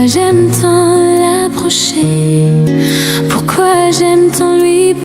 j'aime tant l'approcher? Pourquoi j'aime tant lui?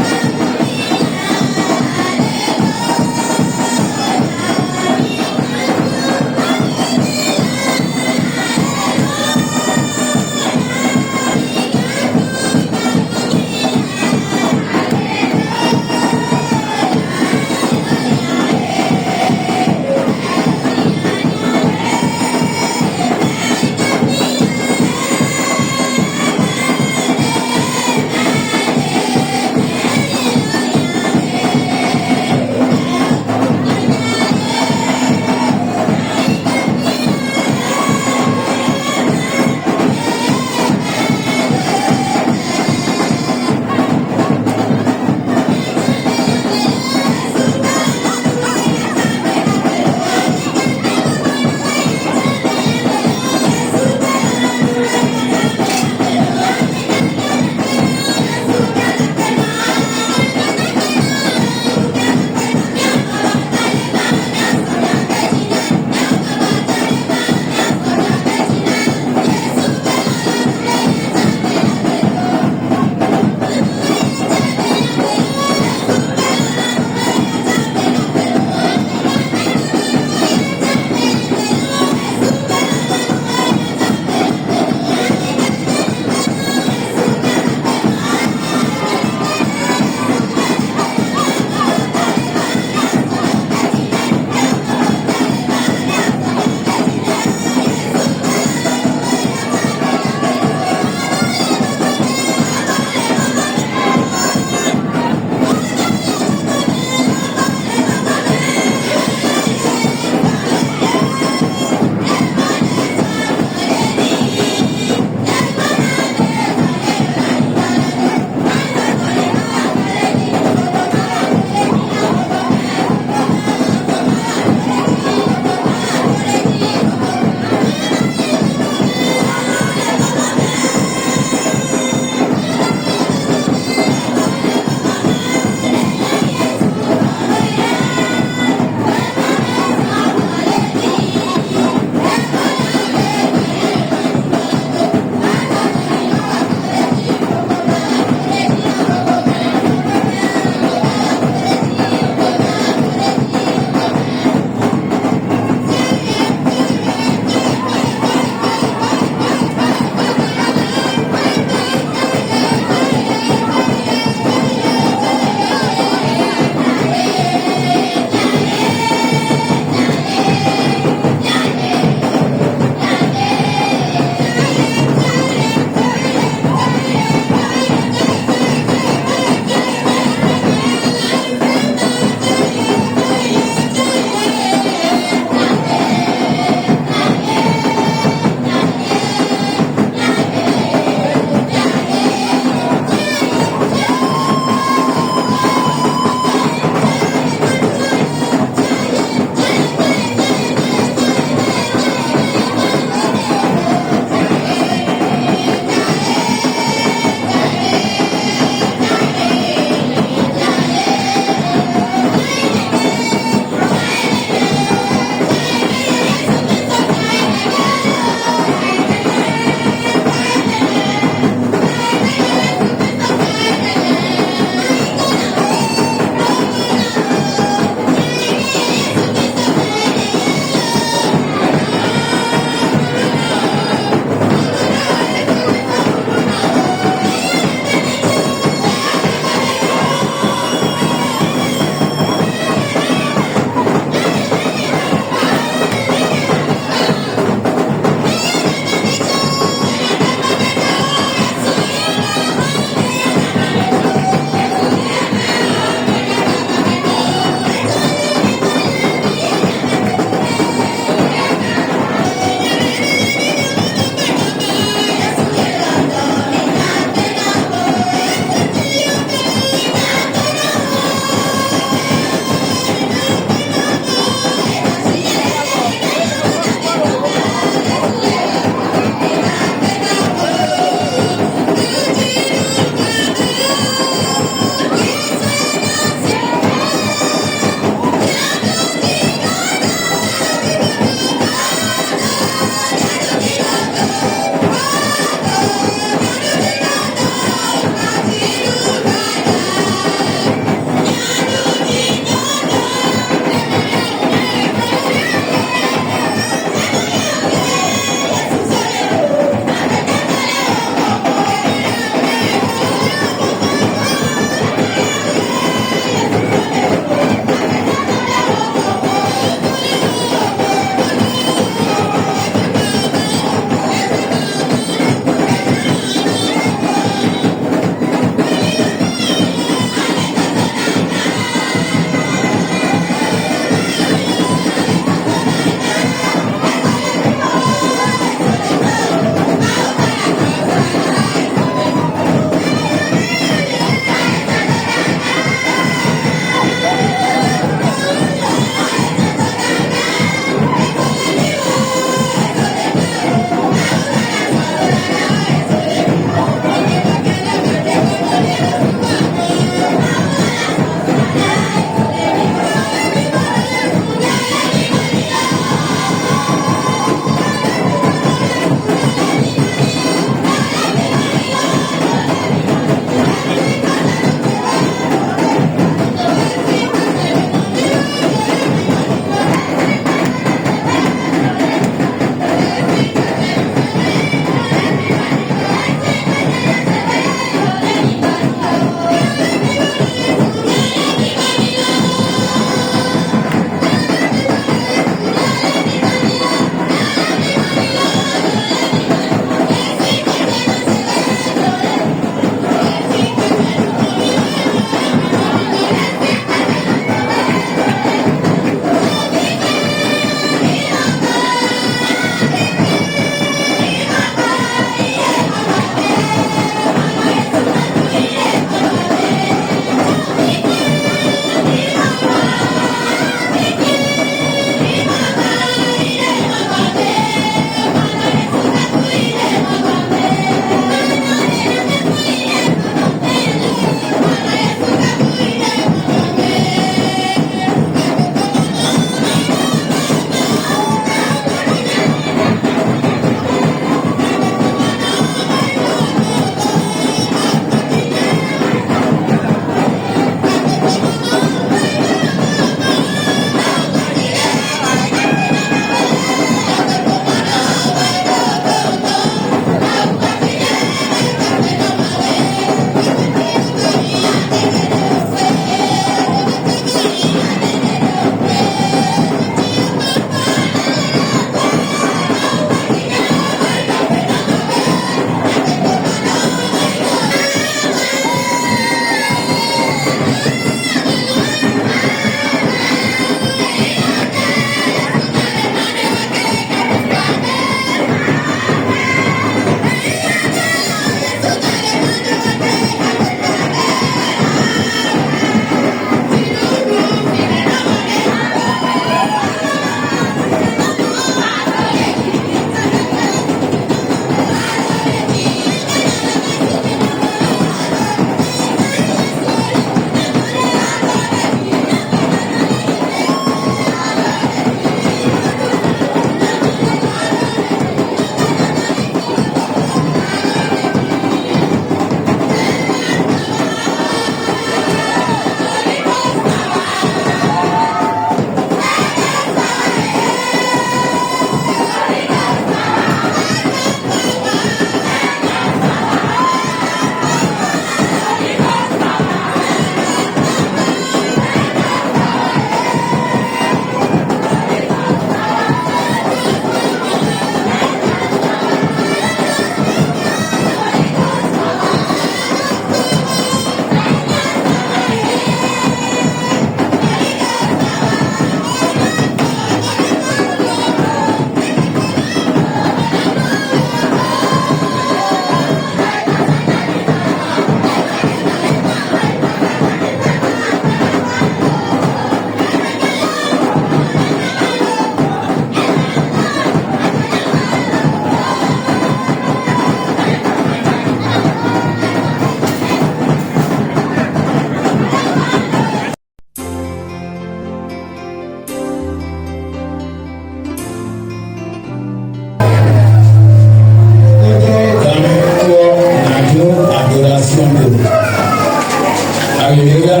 Alléluia.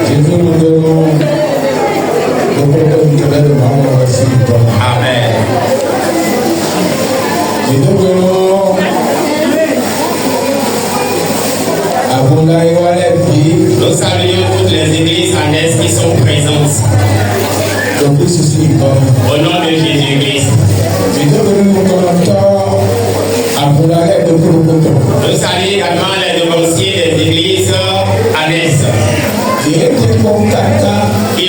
Jésus nous donne le problème de l'aide de maman aussi. Amen. Et nous venons à Bondaï Walepi. Nous saluons toutes les églises en Est qui sont présentes. Donc, ceci au nom de Jésus-Christ. Et nous venons à Bondaï de Kouroukoto. Nous saluons également les devanciers des églises en Est qui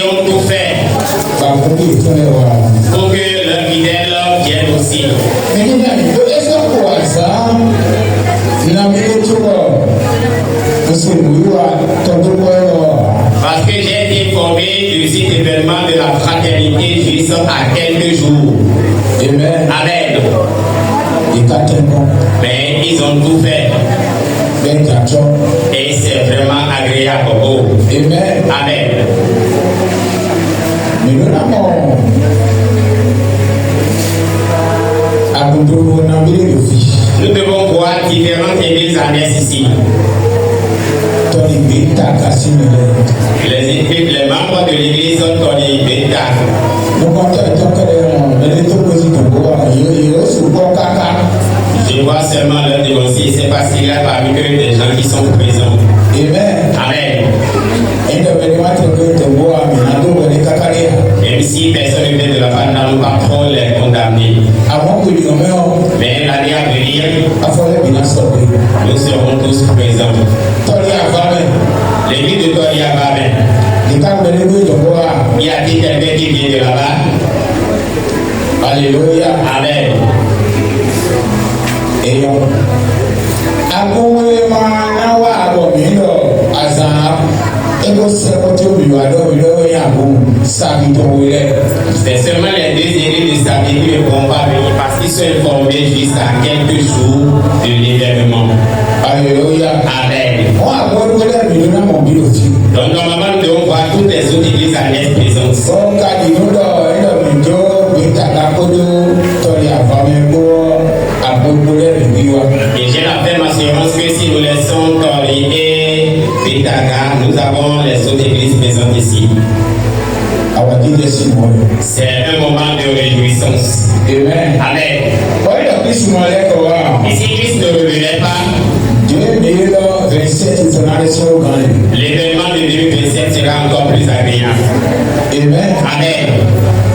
ont tout fait pour que leur fidèle vienne aussi. Parce que j'ai été informé du site événement de la fraternité juste à quelques jours. Amen. Amen. Mais ils ont tout fait. Et c'est vraiment agréable. Amen. Amen. Nous devons voir différentes églises en Est ici. Les membres de l'église Tony Beta. Je vois seulement leur dénoncier. C'est parce qu'il y a parmi eux des gens qui sont présents. Amen. Amen. Même si personne ne vient de la part, n'allons pas trop les condamner. Mais l'année à venir, nous serons tous présents. L'église de Toria Baben. Y a-t-il quelqu'un qui vient de là-bas? Alléluia. Amen. Et c'est seulement les deux églises de stabilité ne vont pas venir parce qu'ils sont informés jusqu'à quelques jours de l'événement. Alléluia. Amen. Donc, donc normalement nous devons voir toutes les autres églises à l'Est présentes. Et j'ai la ferme assurance que si nous laissons Tori et Bitaga, nous avons les autres églises présentes ici. C'est un moment de réjouissance. Amen. Amen. Et si Christ ne revenait pas, l'événement de 2027 sera encore plus agréable. Amen. Amen.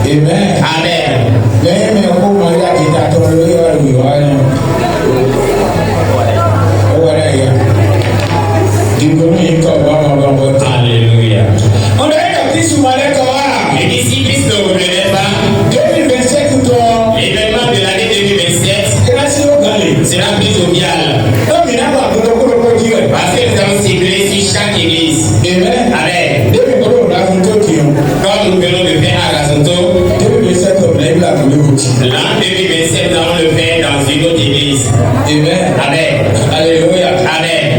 Amen. Amen. Alléluia. Et si Christ ne revenait pas, l'événement de l'année 2027 sera plus jovial. Parce que nous allons cibler sur chaque église. Amen. Comme nous venons de faire à Razonto, l'an 2027, nous allons le faire dans une autre église. Amen. Alléluia. Amen.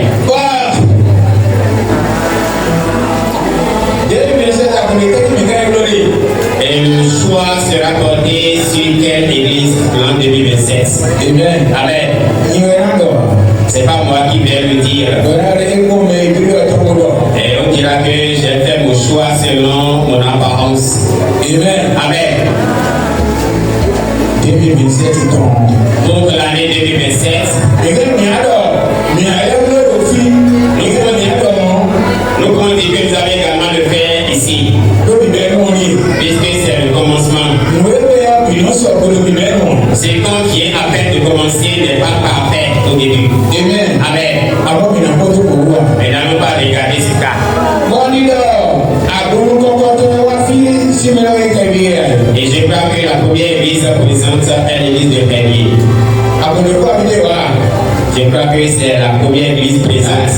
Et le choix sera porté sur quelle église l'an 2027. Amen. C'est pas moi qui vais le dire. Et on dira que j'ai fait mon choix selon mon apparence. Amen. Pour l'année 2027, nous pouvons dire que nous avons également le faire ici. Puisque c'est le commencement. Ce qu'on vient à peine de commencer n'est pas parfait au début. Amen. Mais n'allons pas regarder ce cas. Et je crois que la première église présente est l'église de Pénier. Je crois que c'est la première église présente.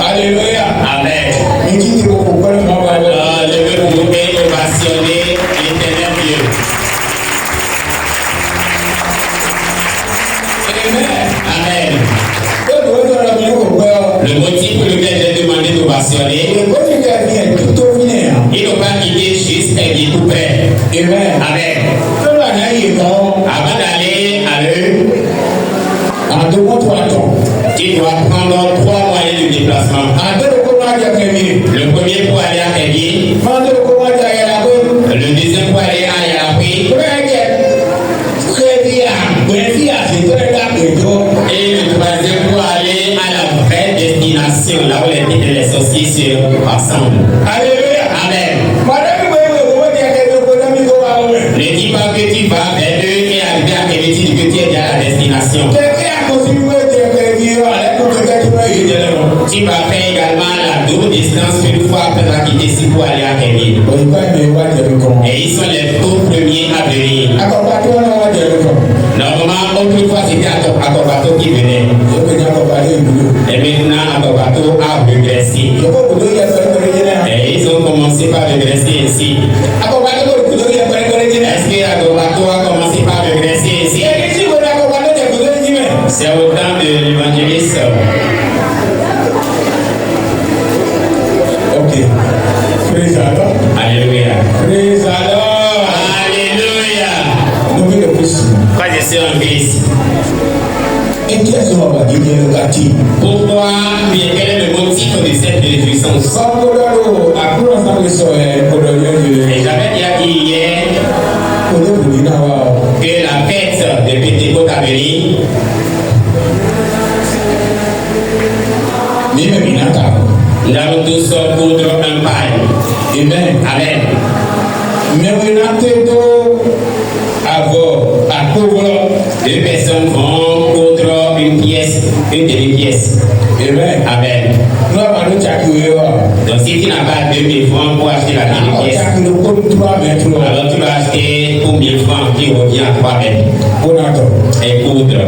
Alléluia. Amen. Je Je veux vous ovationner l'éternel Dieu. Amen. Le motif pour lequel j'ai demandé d'ovationner, ils n'ont pas quitté juste et dit tout près. Amen. Avant d'aller à eux, tu dois prendre 3 mois de déplacement. Le premier pour aller à Kévin. Le deuxième pour aller à Yalapé. Et le troisième pour aller à la vraie destination, là où les sorciers se rassemblent. Alléluia. Amen. Ne dis pas que tu vas vers eux et arriver à Kévin, tu dis que tu es déjà à la destination. Tu vas faire également la double distance une fois après avoir quitté ici pour aller à Kévin. Et ils sont les tout premiers à venir. Normalement, autrefois c'était Akobato qui venait. Et maintenant, Akobato a régressé. Et ils ont commencé par régresser ici. Est-ce que Akobato a commencé par régresser ici? C'est au temps de l'évangéliste. Ok. Praise the Lord. Alléluia. Praise the Lord. Alléluia. Nous venons de Christ. Quand je suis en Christ. Et quels sont les motifs? Pourquoi, mais quel est le motif de cette réjouissance? Et j'avais déjà dit hier que la fête de Pentecôte à venir, nous allons tous coudre un paille. Amen. Amen. Deux personnes vont coudre une pièce, une demi-pièce. Amen. Amen. Donc si tu n'as pas 2000 francs pour acheter la demi-pièce, alors tu vas acheter pour 1000 francs qui revient à 3 mètres. Et coudre.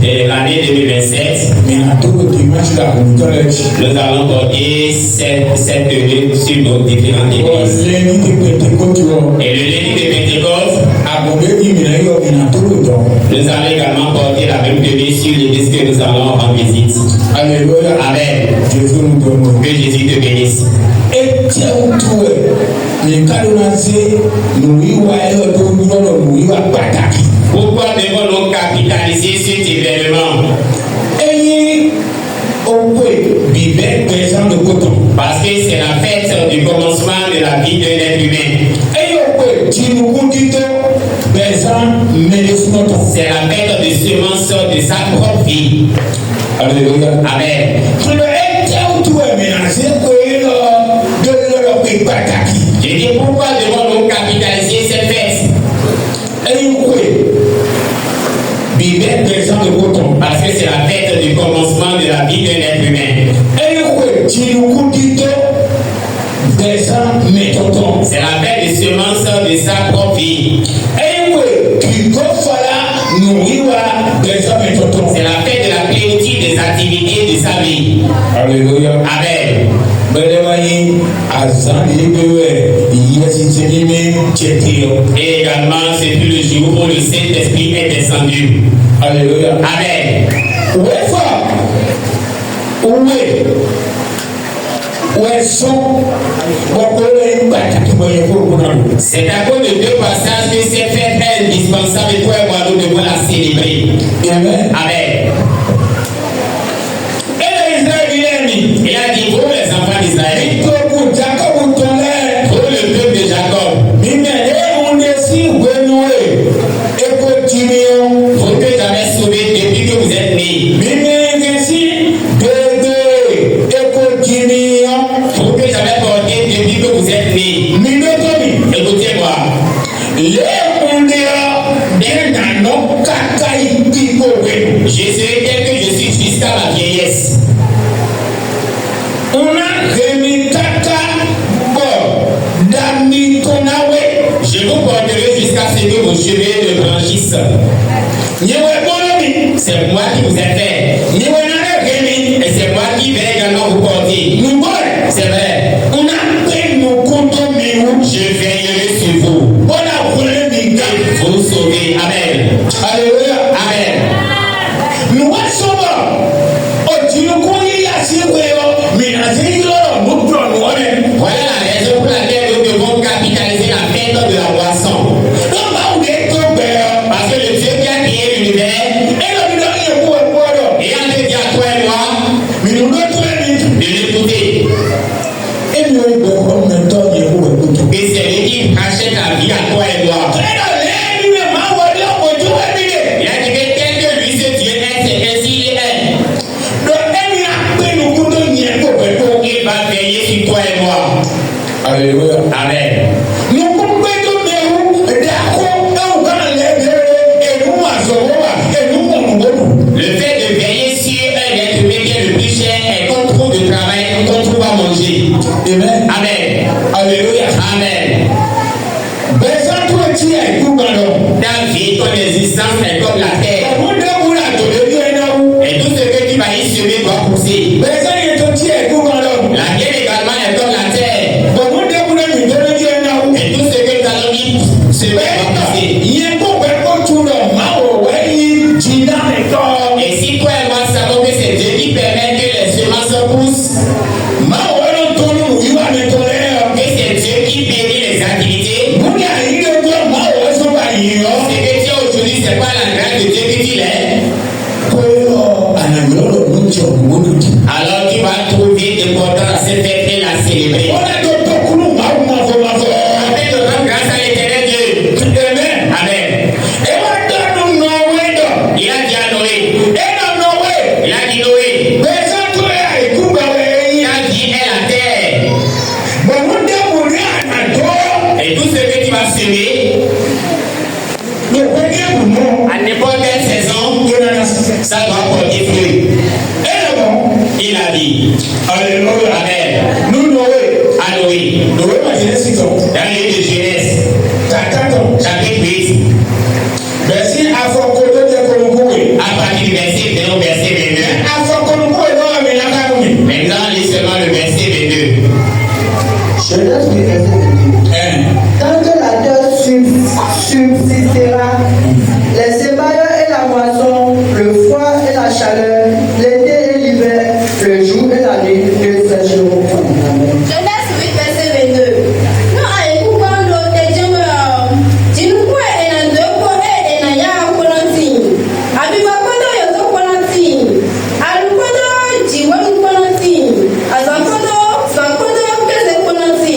Et l'année 2027, nous allons porter cette tenue sur nos différentes églises. Et le lundi de Pentecôte, nous allons également porter la même tenue sur l'église que nous allons rendre visite. Alléluia. Amen. Que Jésus te bénisse. Pourquoi devons-nous capitaliser cet événement? Parce que c'est la fête du commencement de la vie d'un être humain. C'est la fête de semence de sa propre vie. Alléluia. Amen. Je dis pourquoi devons-nous capitaliser cette fête? Parce que c'est la fête du commencement de la vie d'un être humain. C'est la fête de semence de sa propre vie. C'est la fête de la plénitude des activités de sa vie. Alléluia. Amen. Et également, c'est plus le jour où le Saint-Esprit est descendu. Alléluia. Amen. C'est à cause de deux passages que cette fête est indispensable pour moi, nous devons la célébrer. Amen. Amen. Il a dit pour les enfants d'Israël, pour le peuple de Jacob, vous que j'avais sauvé depuis que vous êtes nés. Pour que j'avais porté depuis que vous êtes nés. Écoutez-moi. Je serai tel que je suis jusqu'à ma vieillesse. Je vous porterai jusqu'à ce que vos cheveux ne blanchissent. C'est moi qui vous ai fait. Et c'est moi qui vais également vous porter. C'est vrai. Je veillerai sur vous. Vous sauver. Amen. Alléluia. Amen. Voilà la raison pour laquelle nous devons capitaliser la fête de la boisson. Parce que le Dieu qui a créé l'univers Alléluia. Amen. Le fait de veiller sur un être humain qui est le plus cher est qu'on trouve de travail, qu'on trouve à manger. Amen. Amen. Alléluia. Amen. Ta vie, ton existence est comme la terre. Et tout ce que tu vas y semer doit pousser. La terre également est comme la terre. Et tout ce que tu allons y semer doit pousser. Et si toi et moi savons que c'est Dieu qui permet que les semences poussent, que c'est Dieu qui bénit les activités, ce que tu as aujourd'hui, c'est pas la grâce de Dieu que tu l'es. Alors tu vas trouver d'importance à cette fête et la célébrer. Avec de grande grâce à l'éternel Dieu. Amen. Il a dit à Noé. Il a dit Noé. Il a dit est la terre. Et tout ce que tu vas semer, à n'importe quelle saison, ça doit porter fruit. Il a dit. Alléluia. Amen. Nous, Noé. À Noé. Noé m'a dit 6 ans. Dans le livre de Genèse, chapitre 8, Merci à Fokoto de Kolokoué. à partir du verset 1 au verset 22. À Fokolokoué, non, mais il y a pas de nous. Maintenant, lis seulement le verset 22. Genèse du verset 22. Tant que la terre subsistera, les semailles et la moisson, le froid et la chaleur, l'été et l'hiver, le jour et la nuit ne cesseront pas. Amen. Genèse 8, verset 22. No aikukando tejama jinukwe enandoko ena ya konanti. Abiba kondo yozo konanti. Alukondo jiwon konanti. Azankondo keze konanti.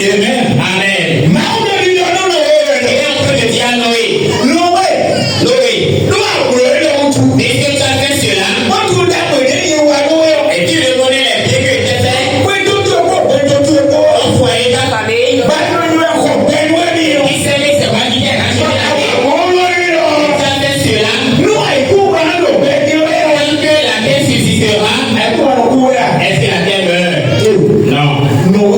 Amen. Amen. Amen. Il est en train de dire à Noé. Noé. Est-ce que tu as fait cela? Et tu reconnais les pieds que tu as fait? Ton foyer, ta famille. Qui sait que c'est moi qui t'ai racheté la vie? Et tu as fait cela? Tant que la terre subsistera, est-ce que la terre meurt? Non. Donc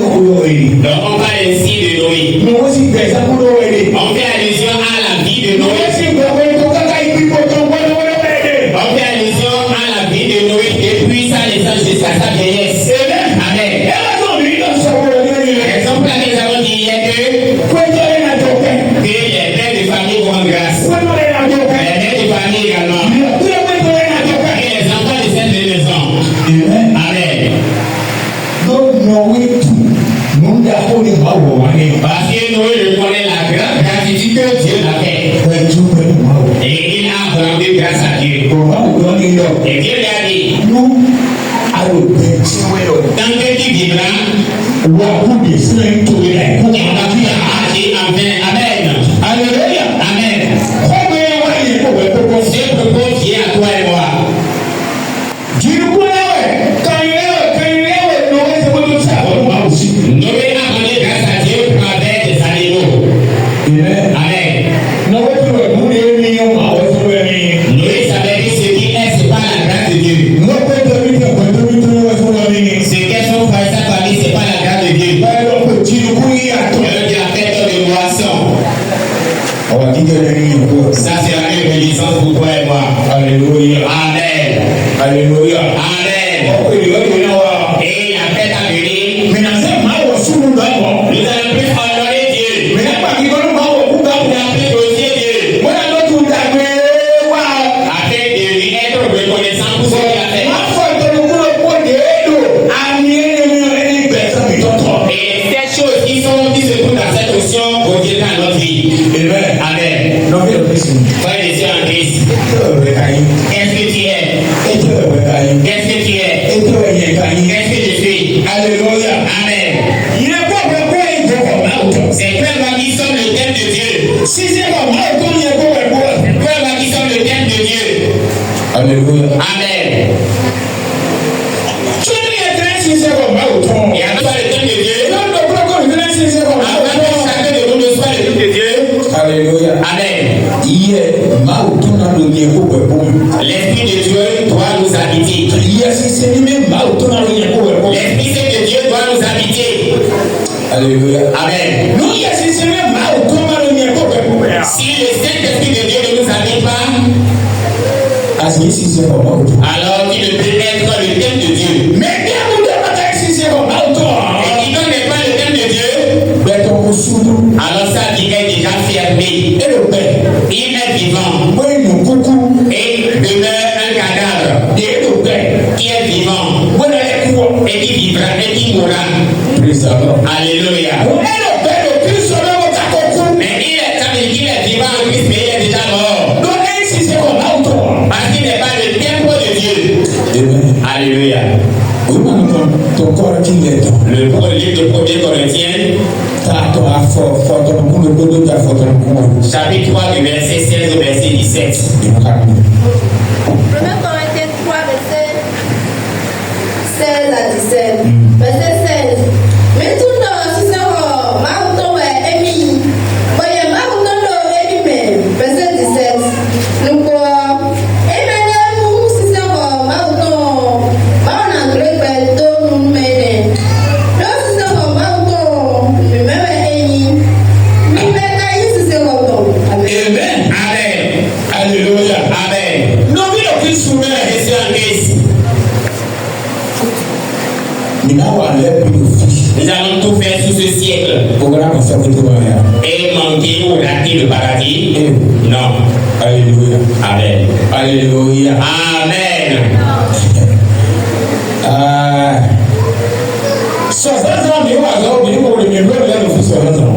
on parle ainsi de Noé. On fait allusion à la vie de Noé. On fait allusion à la vie de Noé depuis sa naissance jusqu'à sa vieillesse. Amen. L'exemple que nous avons dit hier que les pères de famille vont en grâce. Les mères de famille également. Et les enfants de cette maison. Amen. Parce que Noé reconnaît la grande gratitude que Dieu a fait. Et il a rendu grâce à Dieu. Et Dieu lui a dit, tant que tu vivras, on va agir en vain. Amen. Amen. Ce propos vient à toi et moi. Noé a rendu grâce à Dieu pour avec des animaux. Amen. Noé savait que ce qui est, c'est pas la grâce de Dieu. Ce qu'est son frère, sa famille, c'est pas la grâce de Dieu. Il a fait tant de moissons. Ça, c'est la bénédiction pour toi et moi. Alléluia. Amen. Alléluia. Amen. Et il a fait à venir. Nous allons plus honorer Dieu. Nous allons plus glorifier Dieu. Afin de lui être reconnaissant pour ce qu'il a fait. Et ces choses qui se trouvent dans cette option pour Dieu dans notre vie. Amen. Frère et sœurs en Christ, qu'est-ce que tu es? Qu'est-ce que tu es? Qu'est-ce que je suis? Alléluia. Amen. C'est toi qui sommes le thème de Dieu. C'est toi qui sommes le thème de Dieu. Alléluia. Amen. Et alors, le thème de Dieu. Alléluia. Amen. L'Esprit de Dieu doit nous habiter. L'Esprit Saint de Dieu doit nous habiter. Alléluia. Amen. Si le Saint-Esprit de Dieu ne nous habite pas, alors il ne peut être le thème de Dieu. Et qui ne connaît pas le thème de Dieu, alors ça il est déjà fermé. Il est vivant. Et demeure un cadavre qui est vivant et qui vivra et qui mourra. Alléluia. Mais il est vivant en Christ, mais il est déjà mort. Parce qu'il n'est pas le temple de Dieu. Alléluia. Le livre de 1 Corinthiens, chapitre 3, du verset 16 au verset 17. 1 Corinthiens 3, verset 16 à 17. Verset 16. Mais tout le temps, si c'est verset 17. Nous nous allons tout faire sous ce siècle. Et manquer ou rater le paradis? Non. Alléluia. Amen. Alléluia. Amen.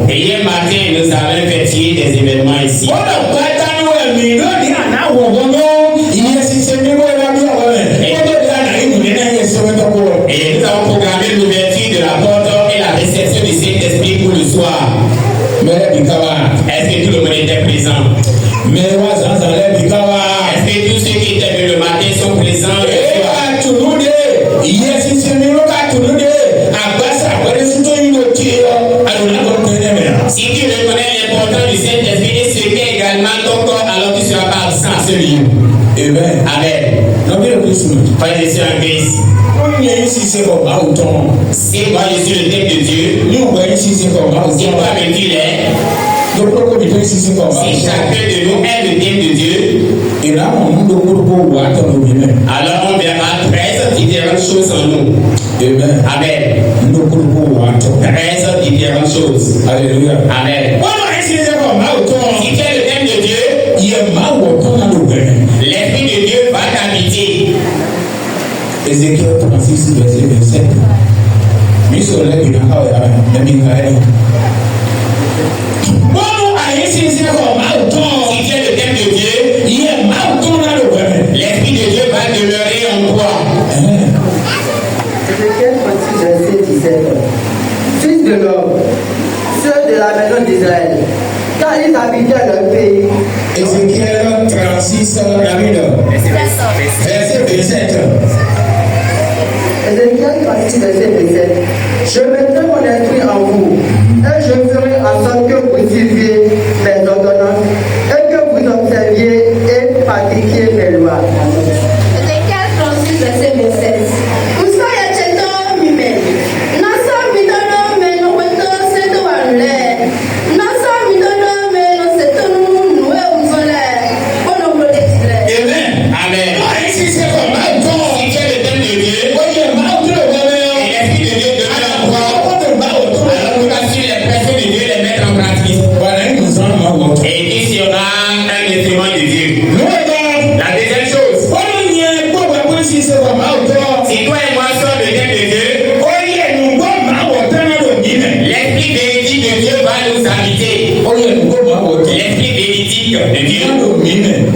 Et hier matin, nous avons effectué des événements ici. Et nous avons programmé l'ouverture de la porte et la réception du Saint-Esprit pour le soir. Est-ce que tout le monde était présent? Est-ce que tous ceux qui étaient venus le matin sont présents le soir? Si tu reconnais l'importance du Saint-Esprit et ce qu'est également ton corps, alors tu ne seras pas absent à ce lieu. Amen. Amen. Frères et sœurs en Christ, si moi je suis le thème de Dieu, si toi mais tu l'es, si chacun de nous est le thème de Dieu, alors on verra 13 différentes choses en nous. Amen. 13 différentes choses. Alléluia. Amen. Si tu es le thème de Dieu, l'Esprit de Dieu va t'habiter. Ézéchiel 36, verset 27. Si tu es le thème de Dieu, l'Esprit de Dieu va demeurer en toi. Ézéchiel 36, verset 17. Fils de l'homme, ceux de la maison d'Israël, quand ils habitaient leur pays. Ézéchiel 36, verset 27. Ézéchiel 36, verset 27. Je mettrai mon esprit en vous, et je ferai en sorte que vous suiviez mes ordonnances, et que vous observiez et pratiquiez mes lois. Ézéchiel 36, verset 27.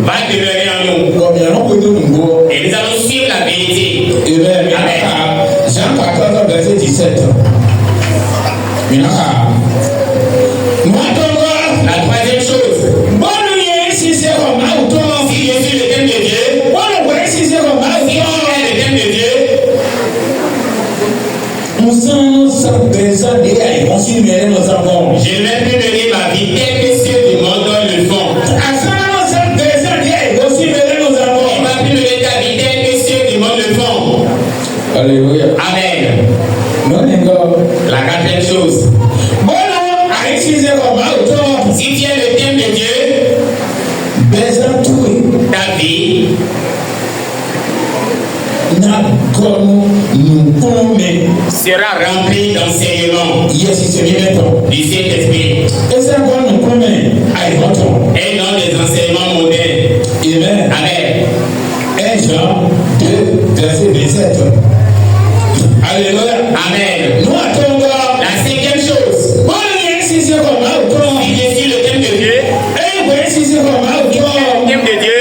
Va demeurer en nous. Et nous allons suivre la vérité. Amen. Jean 14, verset 17. La troisième chose. Si je suis le thème de Dieu, si tu es le thème de Dieu, je vais plus mener ma vie telle que ceux du monde comme le font. Alléluia. Amen. Non, les gars. La quatrième chose. Bon, à utiliser comme autant. Si tu es le thème de Dieu, Besoin tout. ta vie N'a comme nous commet. sera remplie d'enseignements Yes, c'est bien maintenant. du Saint-Esprit Et c'est encore nous commet. Aïe, maintenant. et non des enseignements modernes. Amen. Amen. 1 Jean 2, verset 27. Alléluia. Amen. Nous attendons. La cinquième chose. Bon, si c'est comme autant. Si je suis le thème de Dieu, Eh, oui, si c'est comme le autant. thème de Dieu,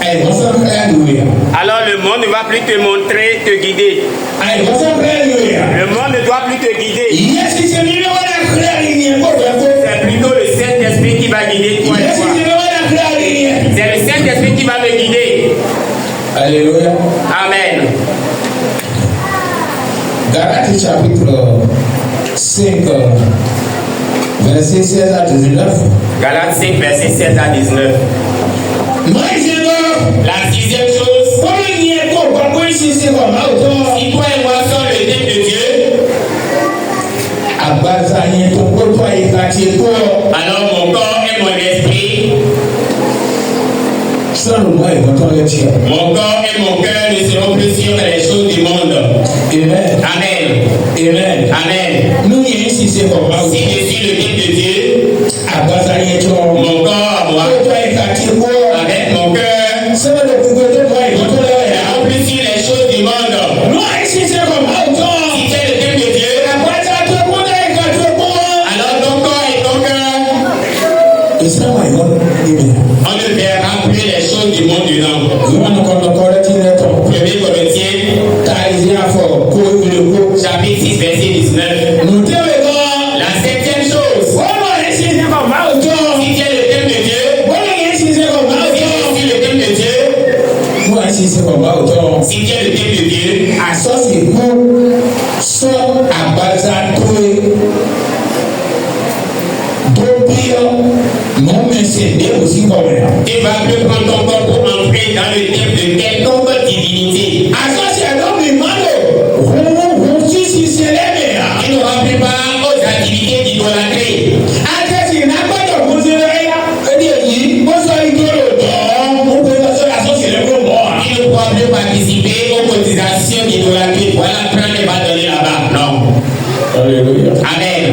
Aïe, on s'en fait alléluia. alors le monde ne va plus te montrer, te guider. Aïe, on s'en fait alléluia. Le monde ne doit plus te guider. Yes, si c'est mieux, on a créé la ligne. C'est plutôt le Saint-Esprit qui va guider toi et Yes, si toi. c'est mieux, on a créé la ligne. C'est le Saint-Esprit qui va me guider. Alléluia. Amen. Galates chapitre 5, verset 16 à 19. Galates 5, verset 7 à 19. Moi, je veux. La sixième chose. Comment il y a quoi, si c'est comme autant. Si toi et moi sommes le thème de Dieu, À base, il y a ton corps, toi, il va tirer quoi. alors mon corps et mon esprit, Sans le moins, il va t'en le tirer. mon corps et mon cœur ne seront plus sur les choses du monde. Amen. Amen. Amen. Amen. Nous, il y a ici, c'est comme autant. Si je suis le thème de Dieu, À base, il y a ton. mon corps à moi, Toi, il va tirer quoi. avec mon cœur, C'est le plus gros de toi, il va t'en le tirer. seront plus sur les choses du monde. Nous, ici, c'est comme autant. Si tu es le thème de Dieu, À base, il y a ton corps, il va tirer quoi. alors ton corps et ton cœur, Et ça, moi, il va. Amen. on ne verra plus les choses du monde du nom. Nous, on a encore le tirer ton. 1 Corinthiens, T'as les yeux à fort. Pour le coup. chapitre 6, verset 19. Nous, te regardons. La septième chose. Comment ici, c'est comme autant. Si tu es le thème de Dieu, Comment ici, c'est comme si autant. je suis le thème de Dieu, Moi, ici, c'est comme autant. si tu es le thème de Dieu, À ça, c'est vous. Soit à base à trouver. Donc, pire. Non, mais c'est bien aussi comme ça. tu vas plus prendre ton corps pour entrer dans le thème de quelconque divinité. À ça, c'est un homme de malo. Vous, si c'est les meilleurs. Tu n'auras plus part aux activités d'idolâtrie. À c'est n'importe quoi. Vous avez bonsoir, on peut faire la sauce, c'est le bon mort. Tu ne pourras plus participer aux cotisations d'idolâtrie. Voilà, prends les va donner là-bas. Non. Alléluia. Amen.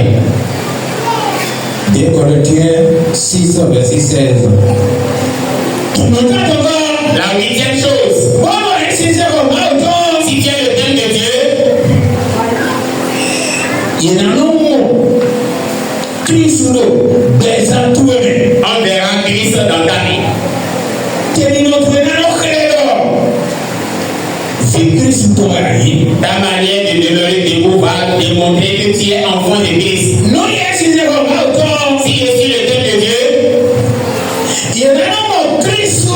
2 Corinthiens 6, verset 16. Nous attendons. La huitième chose. Bon, si c'est comme autant. Si tu es le thème de Dieu, Il y a un homme qui sous l'eau, des entourés. on verra Christ dans ta vie. Quel est notre créateur? C'est Christ ton mari. Ta manière de demeurer debout va démontrer que tu es enfant de Christ. Nous, il y a si c'est comme autant. Si je suis le thème de Dieu, Il y a un homme Christ,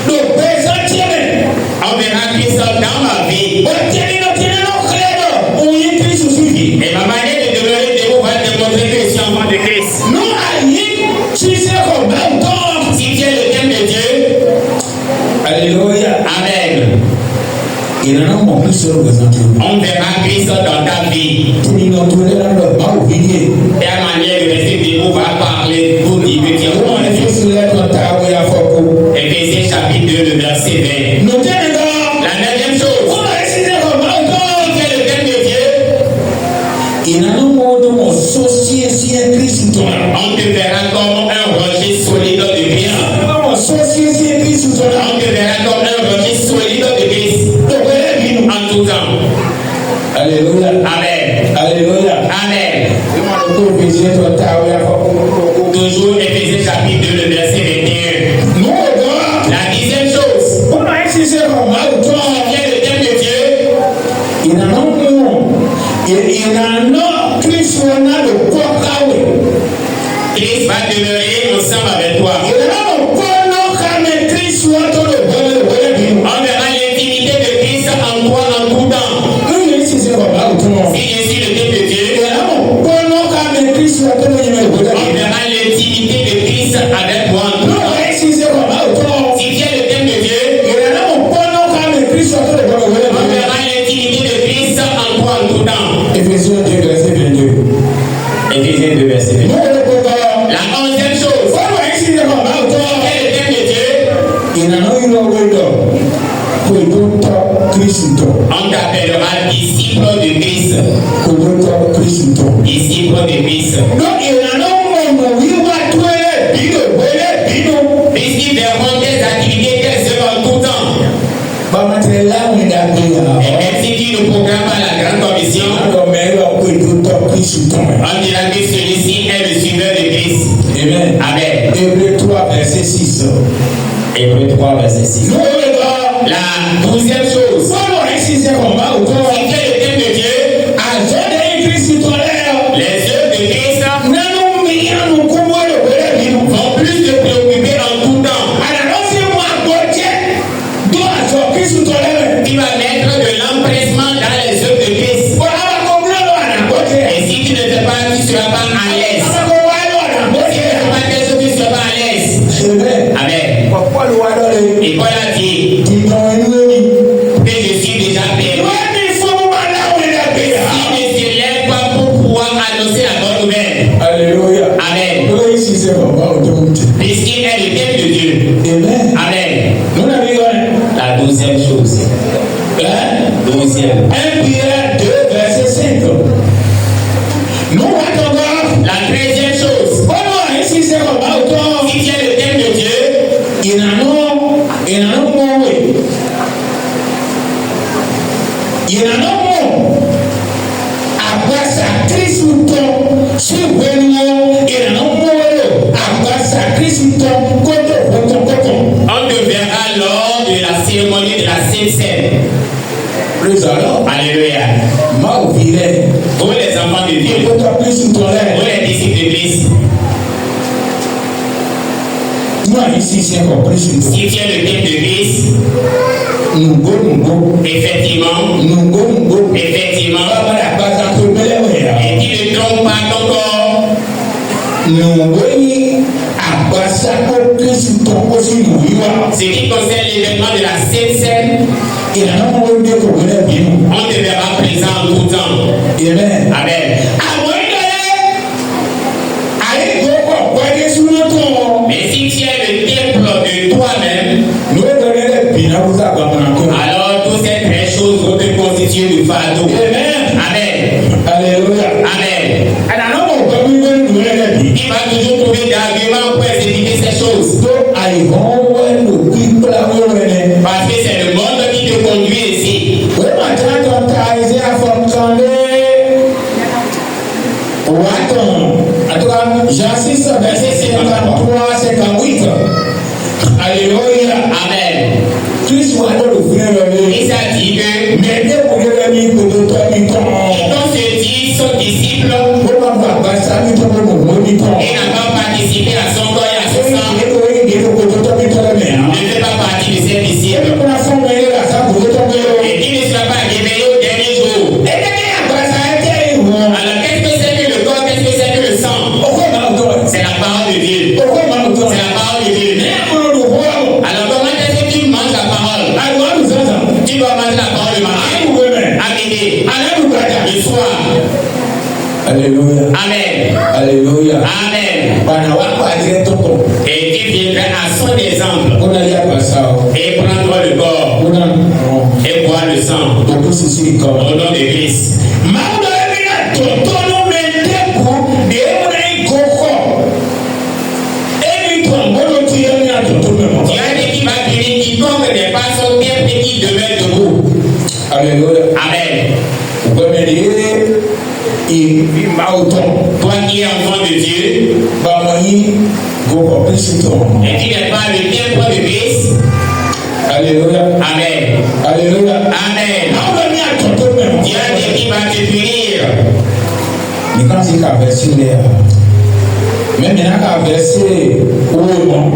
le présentier. on verra Christ dans ma vie. Quel est notre créateur? Où il est Christ suivi. Et ma manière de demeurer debout va démontrer que je suis enfant de Christ. Nous, alliés, si c'est comme autant. Si tu es le thème de Dieu, Alléluia. Amen. Il y a un homme Christ le présentier. On verra Christ dans ta vie. Tout le monde est dans le bas au milieu. Ta manière de rester debout va parler tout dit que tu es On enfant de est Dieu. sur la table à Foko. Éphésiens chapitre 2, le verset 20. Nous tenons. La neuvième chose. On a essayé comme autant. Si tu es le thème de Dieu, Il y a un homme de associé si un Christ ton âme. on te verra comme un rocher solide de Christ. Associé si un Christ ton âme. On te verra comme un rocher solide de Christ. En tout temps. Alléluia. Amen. Alléluia. Amen. Toujours Éphésiens chapitre 2, le verset 21. La dixième chose. Si tu es le thème de Dieu, Il y a un homme Christ le corps. Christ va demeurer ensemble avec toi. Il y a un homme Christ On verra l'intimité de Christ en toi en tout temps. Si je suis le thème de Dieu, on verra l'intimité de Christ avec moi en tout temps. Si tu es le thème de Dieu, Christ soit tout le temps. On verra l'intimité de Christ en toi en tout temps. Éphésiens 2, verset 22. Éphésiens 2, verset 22. Nous, on est content. La 11e chose. Voilà, ici, il est comme ça, Quel est le thème de Dieu? il n'en a eu un window. Pour d'autres Christ. On t'appellera disciple de Christ. Pour d'autres Christ. Disciple de Christ. Donc, il en a un moment où il va trouver les bidons. Puisqu'ils verront tes activités, tes œuvres en tout temps. Bah, maintenant, là, on est d'accord. Et même si tu ne programmes pas la grande commission, Alors, mais il va pour d'autres Christ. on dira que celui-ci est le suiveur de Christ. Amen. Amen. Hébreux 3, verset 6. Hébreux 3, verset 6. Nous, on est d'accord. La 12e chose. Voilà, ici, c'est comme ça, au corps. Si tu es le thème de Dieu, À jamais Christ tolère. les œuvres de Christ Nano mia no kumo le wele binu. vont plus te préoccuper en tout temps. Ala no se mo agoje. Do aso Christ tolère. Tu vas mettre de l'empressement dans les œuvres de Christ. Wa ala ko blo lo ana agoje. Et si tu ne fais pas, tu ne seras pas à l'aise. Ala ko wa lo ana Si tu ne agoje. fais pas tes œuvres, tu ne seras pas à l'aise. Amen. Amen. Wa Paul wa do le. Et Paul a dit Ti no enu ni. que je suis déjà perdu. Wa ni fo mo ma la o le be ya. Il ne se lève pas pour pouvoir annoncer la bonne nouvelle. Alléluia. Amen. Nous ici c'est comme ça au donc. Puisqu'il est le thème de Dieu. Amen. Amen. Nous n'avons rien. La 12e chose. Hein? 12e. 1 Pierre 2 verset 5. Nous attendons. La 13e chose. Voilà, ici c'est comme ça au donc. Si tu es le thème de Dieu, Il en a mon oui. Il en a mon. Après ça, Christ ou ton, si vous voulez, il en a mon oui. Après ça, Christ ou ton, coton. on te verra lors de la cérémonie de la Sainte Seine. Plus alors, Alléluia. ma ou vilain. Pour les enfants de Dieu, Coton plus ou ton pour l'air. les disciples de Christ, Moi ici, c'est encore plus ou ton. si tu es le thème de Christ, Nous go. effectivement, Nous go. effectivement, Voilà, pas un peu belle, et tu ne trompes pas ton corps, nous voyons, après ça, Christ ou ton aussi nous vivons. ce qui concerne l'événement de la Sainte Seine, Il en a mon oui, qu'on connaît bien. on te verra présent en tout temps. Amen. Amen. Mais si tu es le temple de toi-même, alors toutes ces 13 choses vont te constituer de fardeau. Amen. Amen. Il va toujours trouver des arguments pour expliquer ces choses. Parce que c'est le monde qui te conduit ici. Jean 6, verset 53, 58. Alléluia. Amen. Christ va dans le frère. Il s'est dit que Mais dès que vous avez mis pour le temps, quand se dit son disciple, il n'a pas participé à son corps et à son sang, ne fait pas partie de ses disciples. Et il ne sera pas révélé au dernier jour. Alors qu'est-ce que c'est que le corps, qu'est-ce que c'est que le sang? C'est la parole de Dieu. C'est la parole de Dieu. Alors comment est-ce que tu manges la parole? Tu dois manger la parole le matin, à midi, le soir. Alléluia. Amen. Alléluia. Amen. Et tu viendras à son exemple et prendre le corps et boire le sang au nom de Christ. Il y a des qui va punir quiconque n'est pas son bien et qui demeure debout. Alléluia. Amen. Vous pouvez me dire, il m'a autant. Toi qui es enfant de Dieu, et qui n'est pas le temple de Christ. Alléluia. Amen. Alléluia. Amen. Il y a des qui va te punir. Mais quand c'est qu'à verser l'air, même maintenant qu'à verser au moment,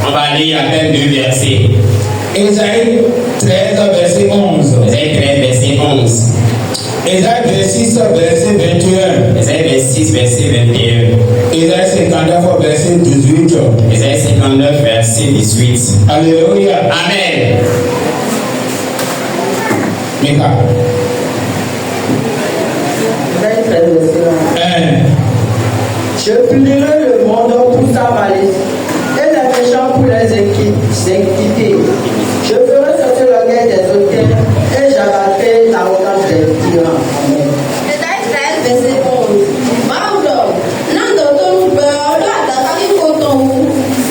On va lire à peine 2 versets. Ésaïe 13, verset 11. Ésaïe 13, verset 11. Ésaïe 6, verset 21. Ésaïe 6, verset 21. Ésaïe 59, verset 18. Ésaïe 59, verset 18. Alléluia. Amen. Mika. Je punirai le monde pour sa malice et les méchants pour les iniquités. Je ferai sortir la guerre des auteurs et j'abattrai l'arrogance des tyrans. Amen. Verset 11. Maudo, non d'autres nous beurre, là, t'as qui coton,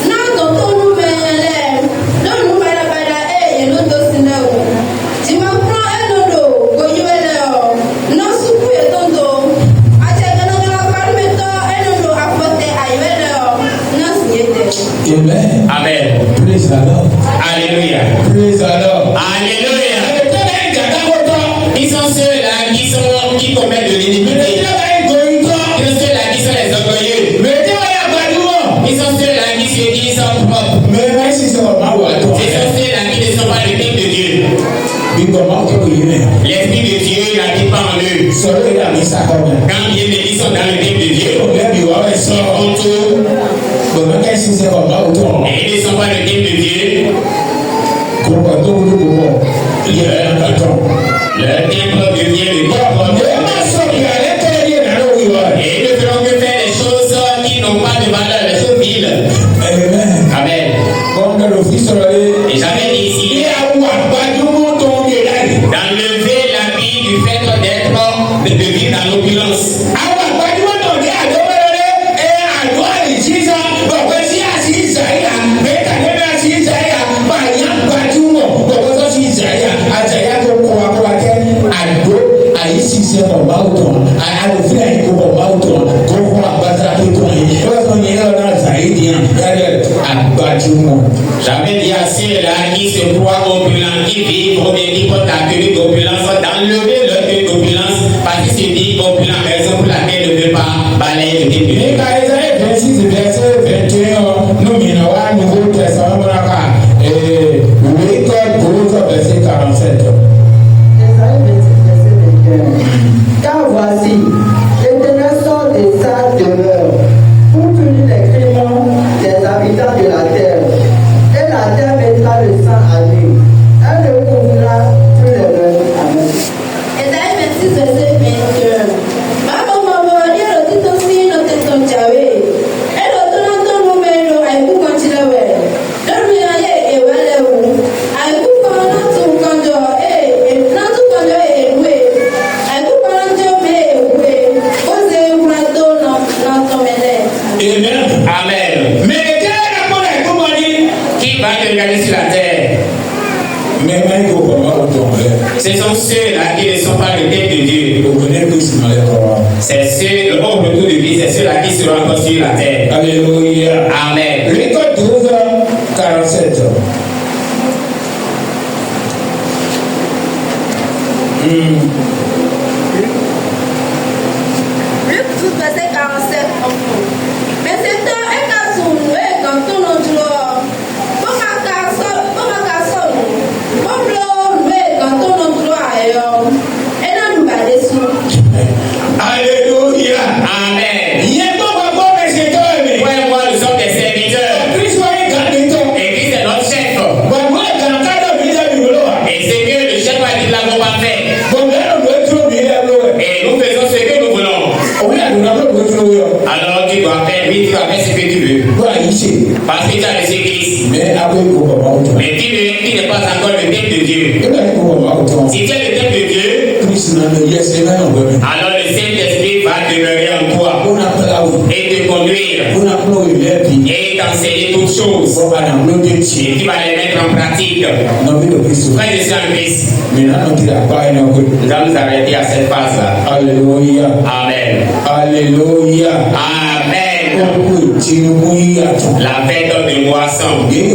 non d'autres nous mêlés, non nous balabala, et nous dosineux. Tu m'as pris un dodo, goyuelo, non soupe et tondo, à tchèque, non, la palmetto, et non, à côté, à yuelo, non, c'est Amen. Amen. Praise the Lord. Alléluia. Praise the Lord. Alléluia. Ils sont ceux-là qui commettent de l'iniquité. Ils sont ceux-là qui sont les orgueilleux. Ils sont ceux-là qui se disent sont propres. Ce sont ceux-là qui ne sont pas le type de Dieu. L'Esprit de Dieu n'habite pas en eux. Quand bien ils sont dans le type de Dieu, ils font tout. Et ils ne sont pas le type de Dieu. Leur temple devient le corps de Dieu. Et ils ne feront que faire des choses qui n'ont pas de valeur, des choses viles. Amen. Et j'avais dit ici, d'enlever l'habit du fait d'être, de vivre dans l'opulence. J'avais dit à ceux-là qui se croient opulents, qui vivent ou bien qui portent la tenue d'opulence, d'enlever leur tenue d'opulence parce qu'ils se disent opulents, raison pour laquelle ils ne veulent pas balayer le début. Car voici, l'Éternel sort de sa demeure pour punir les crimes des habitants de la terre. Et la terre mettra le sang à nu. Elle ne couvrira plus les meurtres. Amen. Esaïe 26, verset 21. Baba mama, Dieu le dit aussi, notre ton Yahweh. Et le ton numéro, à vous continuer. Le rien est évalué. À vous pendant tout quand et dans tout quand est loué. À vous pendant Dieu, mais loué. Osez vous la donner dans ton mêlé. Amen. Mais qui va te regarder sur la terre? Ce sont ceux-là qui ne sont pas le tête de Dieu. C'est ceux, le bon retour de vie, c'est ceux-là qui seront encore sur la terre. Alléluia. Amen. Récolte 12h47. Luc 12, verset 47. Mais c'est un cas où nous quand on nous dit, bon, ma casse, quand on nous dit, et là, nous va dessus. Alléluia. Amen. Toi et moi, nous sommes des serviteurs. Et Christ est notre chef. Et c'est que le chef a dit nous l'avons pas fait. Et nous faisons ce que nous voulons. Alors tu dois faire, oui, tu dois faire ce que tu veux. Parce que tu as reçu Christ. Mais tu n'es pas encore le temple de Dieu. Si tu es le temple de Dieu, alors le Saint-Esprit va demeurer en toi et te conduire et t'enseigner toutes choses. Et tu vas les mettre en pratique. Frère de Saint-Christ, nous allons arrêter à cette phase-là. Alléluia. Amen. Alléluia. Amen. La fête de moisson. Qui est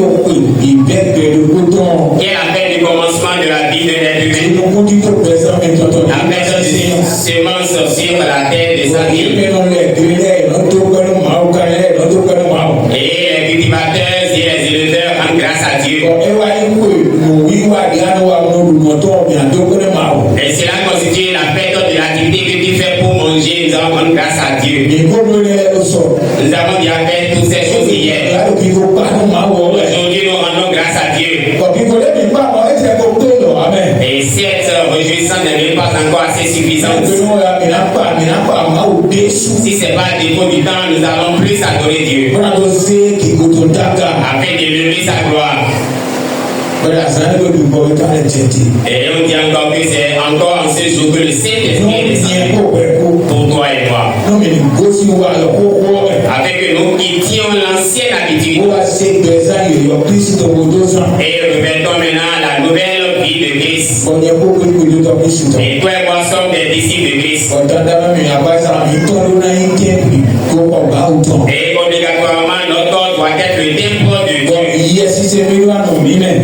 la fête du commencement de la vie de l'être humain. La fête de semence sur la terre des amis. Et les cultivateurs et les éleveurs rendent grâce à Dieu. Et cela constitue la fête de l'activité que tu fais pour manger. Nous allons rendre grâce à Dieu. Nous avons déjà fait toutes ces choses hier. Aujourd'hui, nous rendons grâce à Dieu. Et cette réjouissance n'est même pas encore assez suffisante. Si ce n'est pas le défaut du temps, nous allons plus adorer Dieu. Afin d'élever sa gloire. Et on dit encore que c'est encore en ce jour que le Saint-Esprit est descendu pour toi et moi. Afin que nous quittions l'ancienne habitude et revêtons maintenant la nouvelle vie de Christ. Et toi et moi sommes des disciples de Christ. Et obligatoirement, notre corps doit être le temple de Dieu.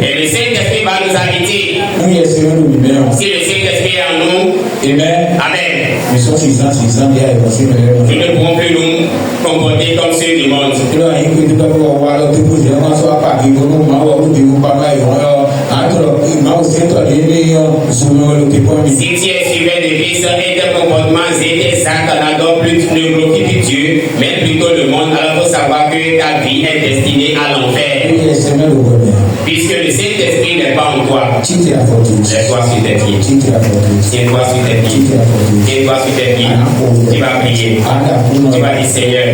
Et le Saint-Esprit va nous habiter. Si le Saint-Esprit est en nous, amen. Nous ne pouvons plus nous comporter comme ceux du monde. Si tu es suivant de Christ et tes comportements étaient exacts, n'adore plus, ne glorifie plus Dieu, mais plutôt le monde, alors il faut savoir que ta vie est destinée à l'enfer. Puisque le Saint-Esprit n'est pas en toi. Tiens-toi sur tes pieds. Tiens-toi sur tes pieds. Tiens-toi sur tes pieds. Tu vas prier. Tu vas dire Seigneur,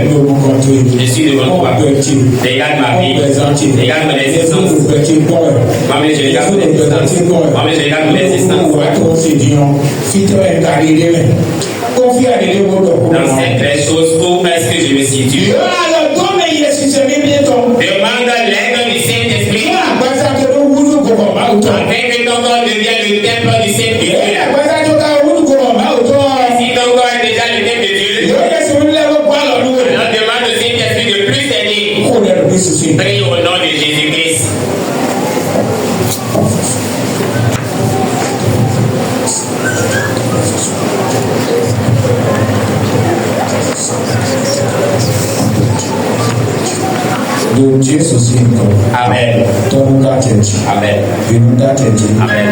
je suis devant toi. Regarde ma vie. Regarde mon existence. Moi-même, je regarde mon existence. Moi-même, je regarde mon existence. Dans ces 13 choses, où est-ce que je me situe? Demande l'aide du Saint-Esprit. Afin que ton corps devienne le temple du Saint-Esprit. Si ton corps est déjà le temple de Dieu, alors demande au Saint-Esprit de plus t'aider. Prie au nom de Jésus-Christ. Amen. Amen. Amen.